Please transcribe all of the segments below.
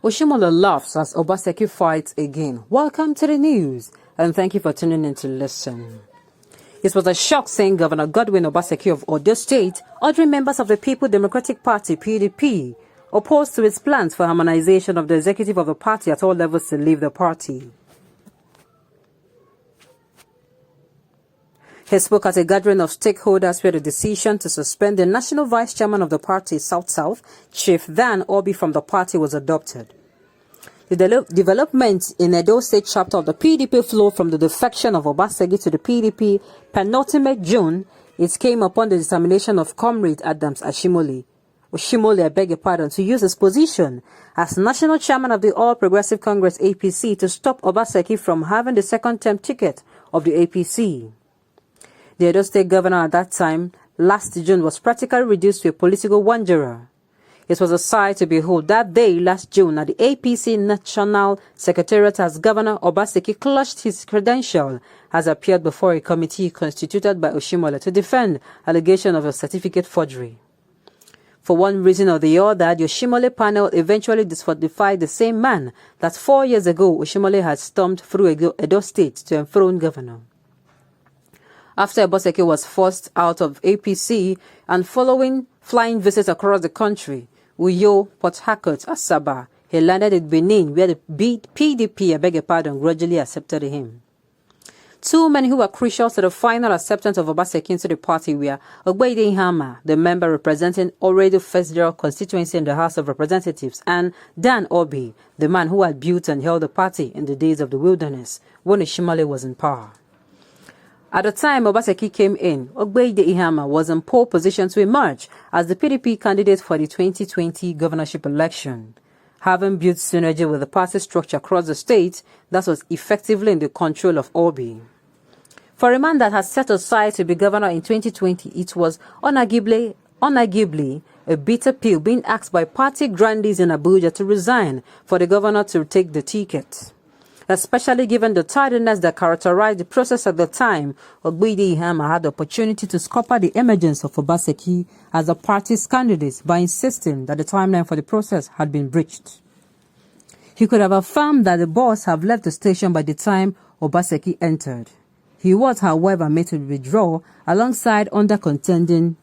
Oshiomole laughs as Obaseki fights again. Welcome to the news, and thank you for tuning in to listen. It was a shock saying Governor Godwin Obaseki of Oyo State, ordering members of the People Democratic Party (PDP) opposed to his plans for harmonization of the executive of the party at all levels to leave the party. He spoke at a gathering of stakeholders where the decision to suspend the national vice chairman of the party, South, Chief Dan Obi, from the party was adopted. The development in Edo State chapter of the PDP flowed from the defection of Obaseki to the PDP penultimate June. It came upon the determination of Comrade Adams Oshiomole, to use his position as national chairman of the All Progressive Congress APC to stop Obaseki from having the second-term ticket of the APC. The Edo State governor at that time, last June, was practically reduced to a political wanderer. It was a sight to behold that day, last June, at the APC National Secretariat, as Governor Obaseki clutched his credential, as appeared before a committee constituted by Oshiomole to defend allegation of a certificate forgery. For one reason or the other, the Oshiomole panel eventually disqualified the same man that 4 years ago Oshiomole had stormed through Edo State to enthrone governor. After Obaseki was forced out of APC and following flying visits across the country, Uyo, Port Harcourt, Asaba, he landed in Benin, where the PDP, gradually accepted him. Two men who were crucial to the final acceptance of Obaseki into the party were Ogbeide Hama, the member representing Oredo Federal constituency in the House of Representatives, and Dan Obi, the man who had built and held the party in the days of the wilderness when Oshiomole was in power. At the time Obaseki came in, Ogbeide Ihama was in pole position to emerge as the PDP candidate for the 2020 governorship election. Having built synergy with the party structure across the state, that was effectively in the control of Obi. For a man that had set aside to be governor in 2020, it was unarguably a bitter pill being asked by party grandees in Abuja to resign for the governor to take the ticket. Especially given the tardiness that characterized the process at the time, Ogbeide Ihama had the opportunity to scupper the emergence of Obaseki as the party's candidate by insisting that the timeline for the process had been breached. He could have affirmed that the boss had left the station by the time Obaseki entered. He was, however, made to withdraw alongside other contenders.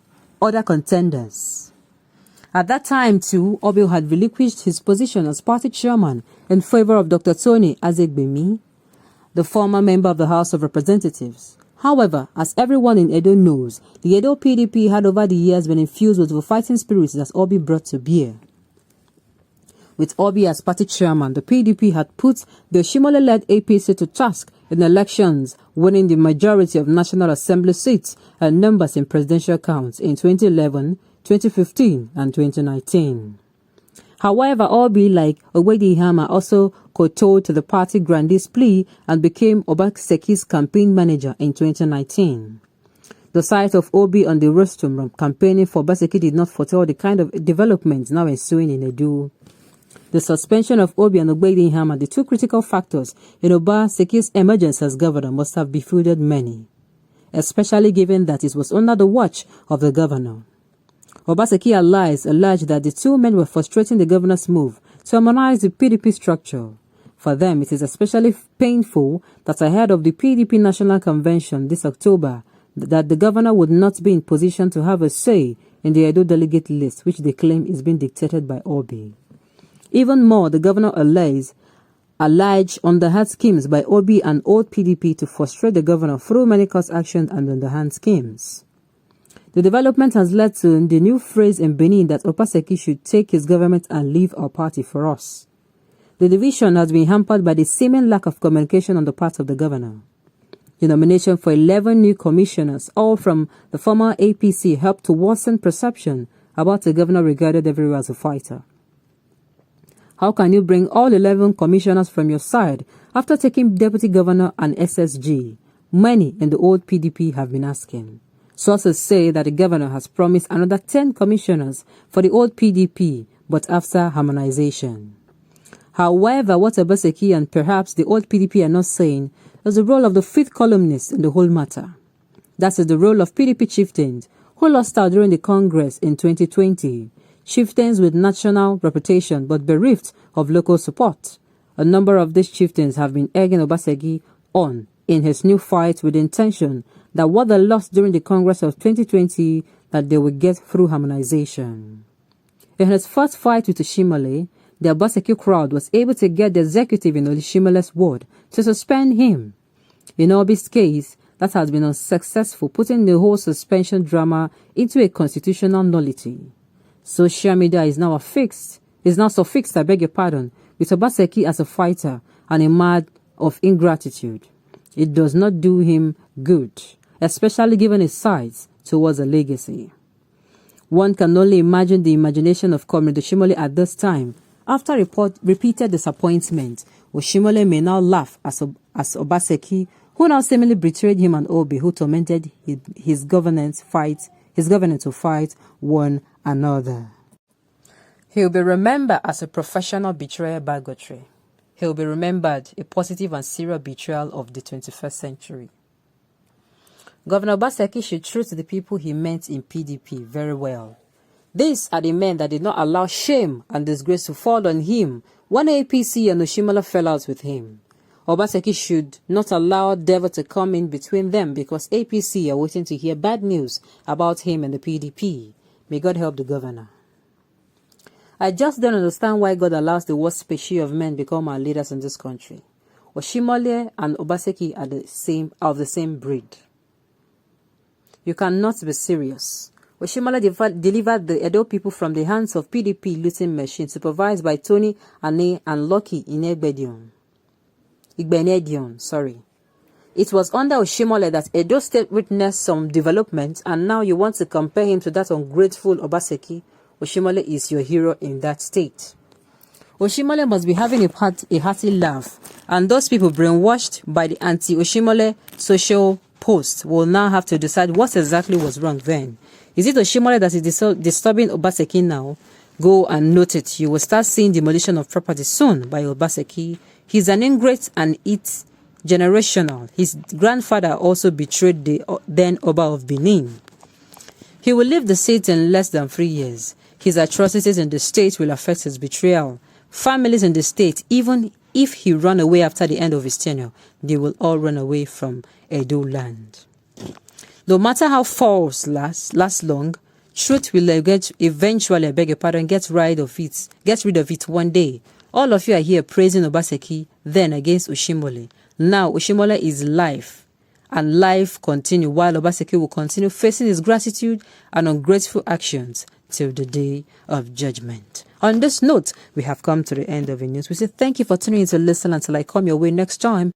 At that time, too, Obi had relinquished his position as party chairman in favor of Dr. Tony Azegbemi, the former member of the House of Representatives. However, as everyone in Edo knows, the Edo PDP had over the years been infused with the fighting spirits that Obi brought to bear. With Obi as party chairman, the PDP had put the Oshiomole-led APC to task in elections, winning the majority of National Assembly seats and numbers in presidential counts in 2011, 2015 and 2019. However, Obi, like Ogbeide Ihama, also kowtowed to the party grandee's plea and became Obaseki's campaign manager in 2019. The sight of Obi on the rostrum campaigning for Obaseki did not foretell the kind of developments now ensuing in Edo. The suspension of Obi and Ogbeide Ihama, the two critical factors in Obaseki's emergence as governor, must have befuddled many, especially given that it was under the watch of the governor. Obaseki allies alleged that the two men were frustrating the governor's move to harmonize the PDP structure. For them, it is especially painful that ahead of the PDP National Convention this October, that the governor would not be in position to have a say in the Edo delegate list, which they claim is being dictated by Obi. Even more, the governor alleged underhand schemes by Obi and old PDP to frustrate the governor through many cost actions and underhand schemes. The development has led to the new phrase in Benin that Obaseki should take his government and leave our party for us. The division has been hampered by the seeming lack of communication on the part of the governor. The nomination for 11 new commissioners, all from the former APC, helped to worsen perception about the governor regarded everywhere as a fighter. How can you bring all 11 commissioners from your side after taking deputy governor and SSG? Many in the old PDP have been asking. Sources say that the governor has promised another 10 commissioners for the old PDP, but after harmonization. However, what Obaseki and perhaps the old PDP are not saying is the role of the fifth columnist in the whole matter. That is the role of PDP chieftains who lost out during the Congress in 2020. chieftains with national reputation but bereft of local support. A number of these chieftains have been egging Obaseki on in his new fight with the intention that what they lost during the Congress of 2020 that they will get through harmonization. In his first fight with Oshiomole, the Obaseki crowd was able to get the executive in Oshiomole's ward to suspend him. In Obi's case, that has been unsuccessful, putting the whole suspension drama into a constitutional nullity. Social media is now suffixed, with Obaseki as a fighter and a man of ingratitude. It does not do him good, especially given his size towards a legacy. One can only imagine the imagination of Comrade Oshiomole at this time. After repeated disappointment, Oshiomole may now laugh as Obaseki, who now seemingly betrayed him, and Obi, who tormented his government to fight one another. He will be remembered as a professional betrayer bigotry. He will be remembered a positive and serious betrayal of the 21st century. Governor Obaseki should treat the people he met in PDP very well. These are the men that did not allow shame and disgrace to fall on him when APC and Oshiomole fell out with him. Obaseki should not allow devil to come in between them, because APC are waiting to hear bad news about him and the PDP. May God help the governor. I just don't understand why God allows the worst species of men become our leaders in this country. Oshiomole and Obaseki are of the same breed. You cannot be serious. Oshiomole delivered the Edo people from the hands of PDP looting machine supervised by Tony Ane and Lucky Igbedion. It was under Oshiomole that Edo State witnessed some development, and now you want to compare him to that ungrateful Obaseki. Oshiomole is your hero in that state. Oshiomole must be having a hearty laugh, and those people brainwashed by the anti-Oshiomole social post will now have to decide what exactly was wrong then. Is it Oshiomole that is disturbing Obaseki now? Go and note it. You will start seeing demolition of property soon by Obaseki. He's an ingrate and it's generational. His grandfather also betrayed the then Oba of Benin. He will leave the seat in less than 3 years. His atrocities in the state will affect his betrayal. Families in the state, even if he run away after the end of his tenure, they will all run away from Edo land. No matter how false lasts long, truth will eventually, get rid of it one day. All of you are here praising Obaseki, then against Oshiomole. Now Oshiomole is life, and life continue, while Obaseki will continue facing his gratitude and ungrateful actions till the day of judgment. On this note, we have come to the end of the news. We say thank you for tuning in to listen until I come your way next time.